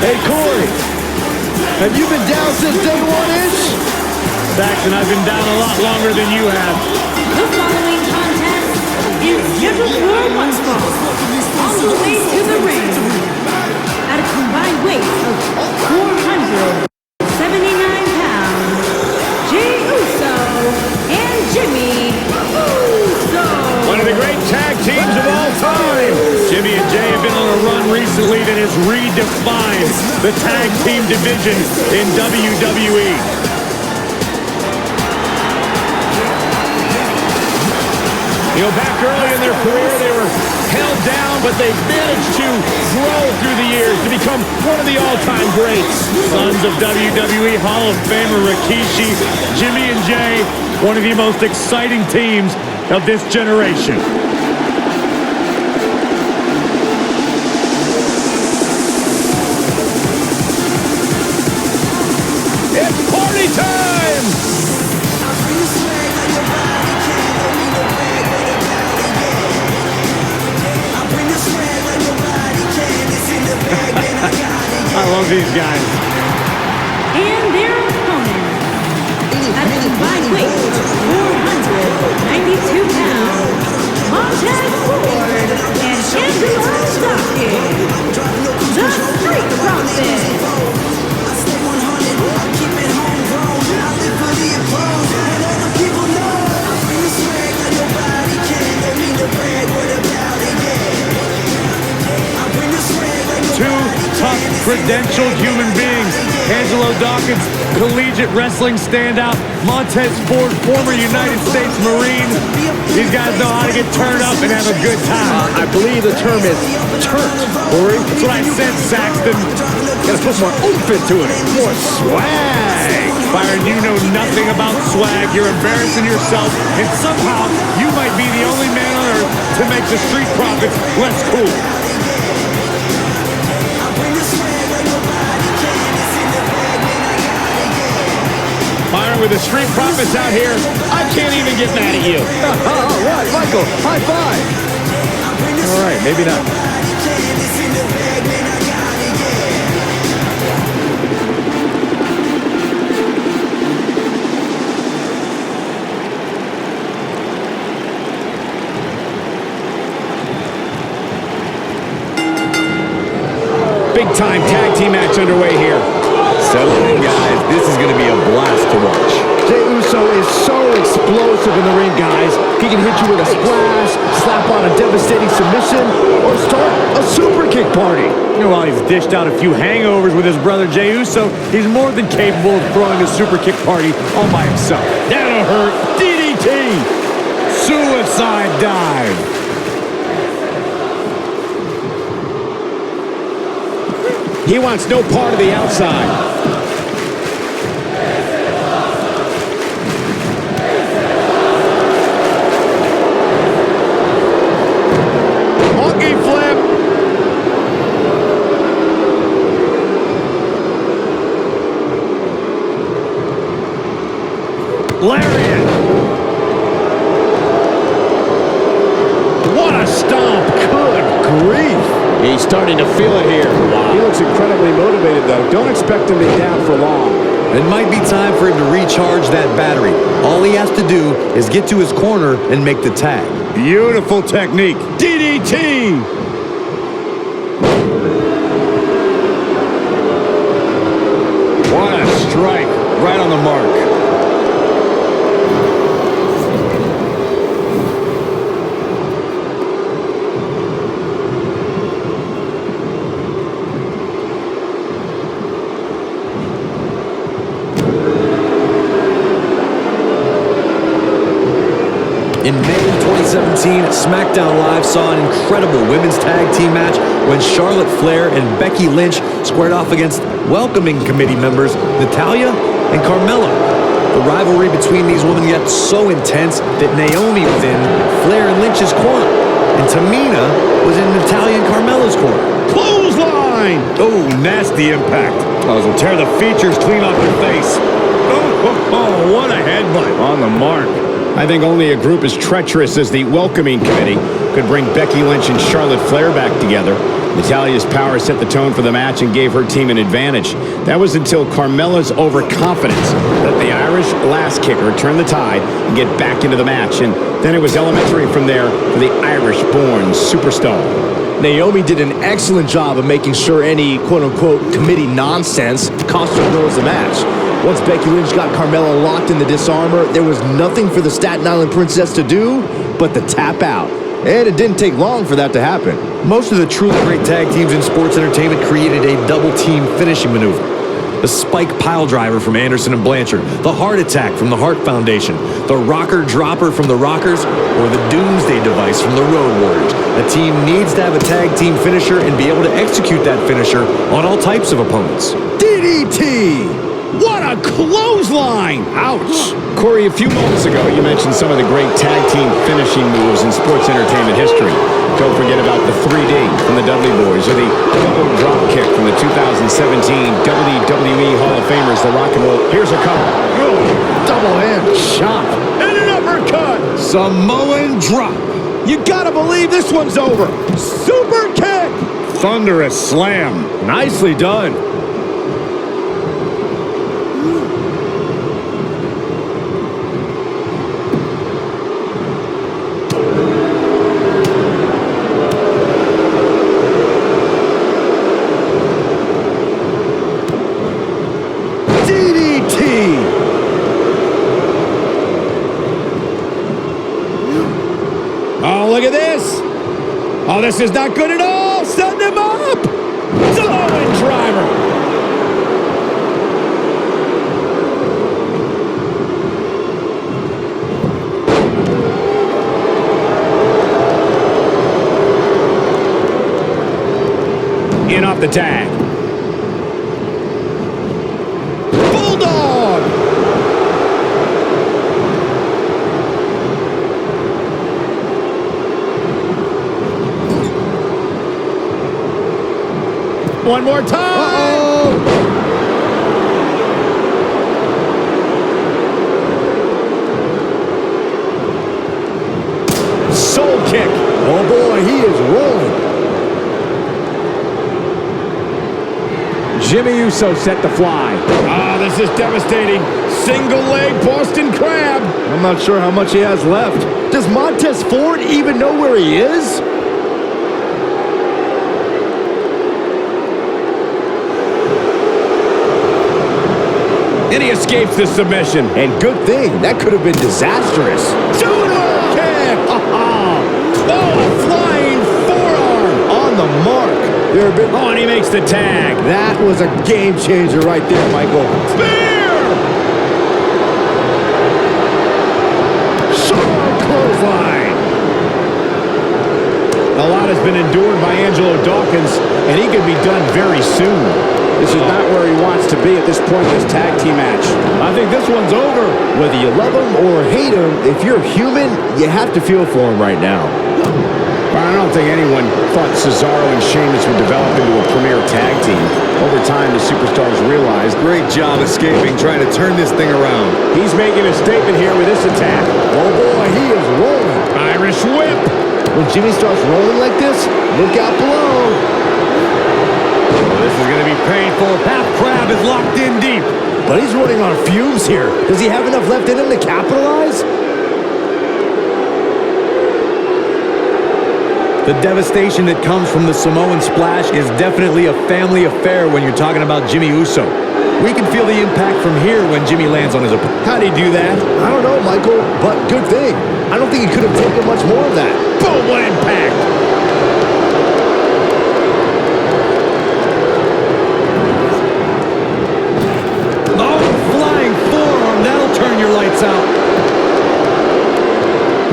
Hey, Corey, have you been down since day one-ish? Saxon, I've been down a lot longer than you have. The following contest is scheduled for one fall. On the way to the ring, at a combined weight of 479 pounds, Jey Uso and Jimmy Uso. One of the great tag teams of all time. Jimmy and Jey have been on a run recently that has redefined the tag team division in WWE. You know, back early in their career, they were held down, but they've managed to grow through the years to become one of the all-time greats. Sons of WWE Hall of Famer Rikishi, Jimmy and Jey, one of the most exciting teams of this generation. It's party time! I love these guys. And their opponent, at a combined weight of 492 pounds, Montez and Angelo Dawkins, the Street Profits. Two tough, credentialed human beings. Angelo Dawkins, collegiate wrestling standout. Montez Ford, former United States Marine. These guys know how to get turned up and have a good time. I believe the term is turnt, Corey. That's what I said, Saxton. Gotta put more oomph into it. More swag. Byron, you know nothing about swag. You're embarrassing yourself, and somehow you might be the only man on earth to make the Street Profits less cool. Byron, with the Street Profits out here, I can't even get mad at you. All right, Michael, high five. All right, maybe not. Big-time tag team match underway here. Settle in, guys. This is going to be a blast to watch. Jey Uso is so explosive in the ring, guys. He can hit you with a splash, slap on a devastating submission, or start a super kick party. You know, while he's dished out a few hangovers with his brother Jey Uso, he's more than capable of throwing a super kick party all by himself. That'll hurt. DDT. Suicide dive. He wants no part of the outside. Monkey flip. Lariat. What a stomp. Good grief. He's starting to feel it here. Wow. He looks incredibly motivated, though. Don't expect him to be down for long. It might be time for him to recharge that battery. All he has to do is get to his corner and make the tag. Beautiful technique. DDT. What a strike. Right on the mark. In May 2017, SmackDown Live saw an incredible women's tag team match when Charlotte Flair and Becky Lynch squared off against welcoming committee members Natalya and Carmella. The rivalry between these women got so intense that Naomi was in Flair and Lynch's corner, and Tamina was in Natalya and Carmella's corner. Clothesline! Oh, nasty impact. Oh, it'll tear the features clean off your face. Oh, what a headbutt. On the mark. I think only a group as treacherous as the welcoming committee could bring Becky Lynch and Charlotte Flair back together. Natalya's power set the tone for the match and gave her team an advantage. That was until Carmella's overconfidence let the Irish last kicker turn the tide and get back into the match. And then it was elementary from there for the Irish-born superstar. Naomi did an excellent job of making sure any quote-unquote committee nonsense cost her girls the match. Once Becky Lynch got Carmella locked in the disarmor, there was nothing for the Staten Island Princess to do but to tap out. And it didn't take long for that to happen. Most of the truly great tag teams in sports entertainment created a double-team finishing maneuver. The spike pile driver from Anderson and Blanchard, the heart attack from the Hart Foundation, the rocker dropper from the Rockers, or the doomsday device from the Road Warriors. A team needs to have a tag team finisher and be able to execute that finisher on all types of opponents. DDT! What a clothesline! Ouch! Corey, a few moments ago, you mentioned some of the great tag team finishing moves in sports entertainment history. Don't forget about the 3D from the Dudley Boys or the double drop kick from the 2017 WWE Hall of Famers, the Rock and Roll. Here's a couple. Double hand chop. And an uppercut! Samoan drop. You gotta believe this one's over. Super kick. Thunderous slam. Nicely done. Oh, look at this. Oh, this is not good at all. Setting him up. Samoan driver. In off the tag. Bulldog. One more time. Soul kick. Oh boy, he is rolling. Jimmy Uso set to fly. Ah, this is devastating. Single leg Boston Crab. I'm not sure how much he has left. Does Montez Ford even know where he is? And he escapes the submission. And good thing. That could have been disastrous. Judo kick! Oh, a flying forearm! On the mark. There have been... Oh, and he makes the tag. That was a game changer right there, Michael. Spear! Sharp clothesline. A lot has been endured by Angelo Dawkins, and he could be done very soon. This is not where he wants to be at this point in this tag team match. I think this one's over. Whether you love him or hate him, if you're human, you have to feel for him right now. But I don't think anyone thought Cesaro and Sheamus would develop into a premier tag team. Over time, the superstars realized... Great job escaping, trying to turn this thing around. He's making a statement here with this attack. Oh boy, he is rolling. Irish whip. When Jimmy starts rolling like this, look out below. This is going to be painful. Half Crab is locked in deep. But he's running on fumes here. Does he have enough left in him to capitalize? The devastation that comes from the Samoan splash is definitely a family affair when you're talking about Jimmy Uso. We can feel the impact from here when Jimmy lands on his opponent. How'd he do that? I don't know, Michael, but good thing. I don't think he could have taken much more of that. Boom, what impact! Oh, flying forearm. That'll turn your lights out.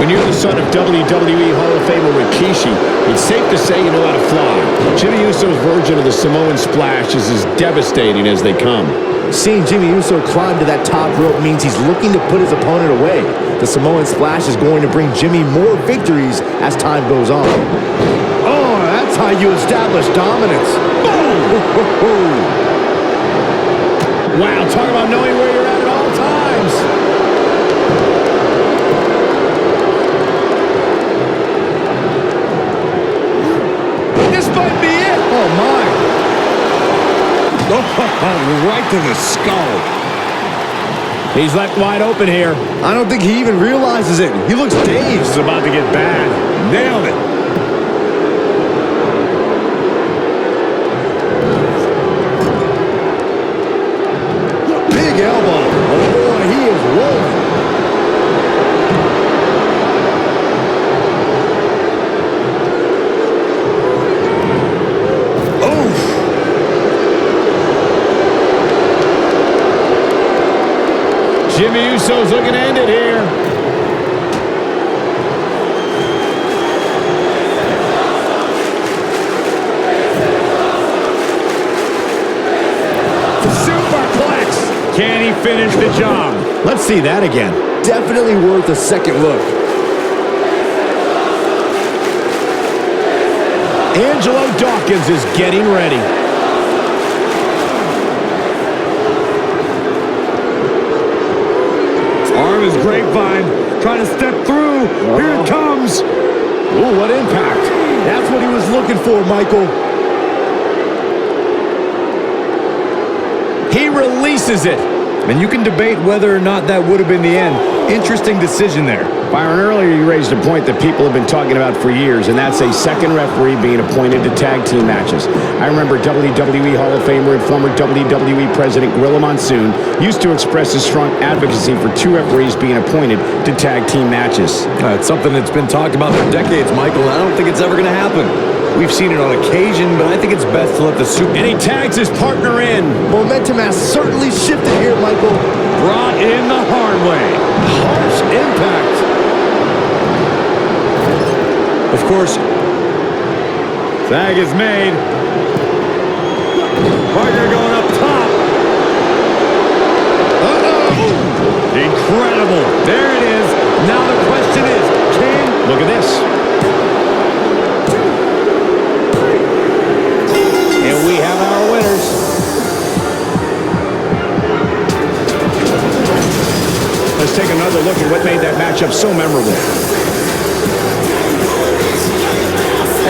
When you're the son of WWE Hall of Famer Rikishi, it's safe to say you know how to fly. Jimmy Uso's version of the Samoan splash is as devastating as they come. Seeing Jimmy Uso climb to that top rope means he's looking to put his opponent away. The Samoan splash is going to bring Jimmy more victories as time goes on. Oh, that's how you establish dominance. Boom! Wow, talk about knowing where you're at all times. This might be it. Oh, right to the skull. He's left wide open here. I don't think he even realizes it. He looks dazed. This is about to get bad. Nailed it. Big elbow. Oh, boy, he is rolling. Jimmy Uso's looking to end it here. Superplex. Can he finish the job? Let's see that again. Definitely worth a second look. Angelo Dawkins is getting ready. Arm is grapevine. Trying to step through. Here it comes. Oh, what impact. That's what he was looking for, Michael. He releases it. And you can debate whether or not that would have been the end. Interesting decision there. Byron, earlier you raised a point that people have been talking about for years, and that's a second referee being appointed to tag team matches. I remember WWE Hall of Famer and former WWE President Gorilla Monsoon used to express his strong advocacy for two referees being appointed to tag team matches. It's something that's been talked about for decades, Michael. I don't think it's ever going to happen. We've seen it on occasion, but I think it's best to let the super... And he tags his partner in. Momentum has certainly shifted here, Michael. Brought in the hard way. Harsh impact. Of course, Tag is made. Partner going up top. Uh-oh. Incredible. There it is. Now the question is, look at this. And we have our winners. Let's take another look at what made that matchup so memorable.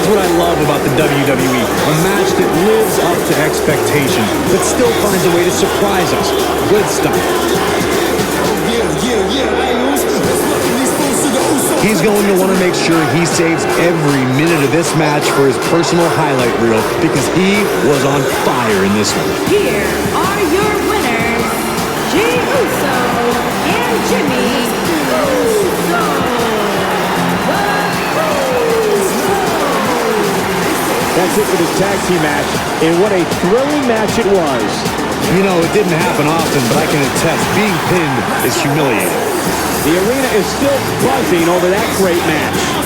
that's what I love about the WWE. A match that lives up to expectation, but still finds a way to surprise us. Good stuff. He's going to want to make sure he saves every minute of this match for his personal highlight reel because he was on fire in this one. Here are your winners, Jey Uso and Jimmy Uso. That's it for this tag team match, and what a thrilling match it was. You know, it didn't happen often, but I can attest, being pinned is humiliating. The arena is still buzzing over that great match.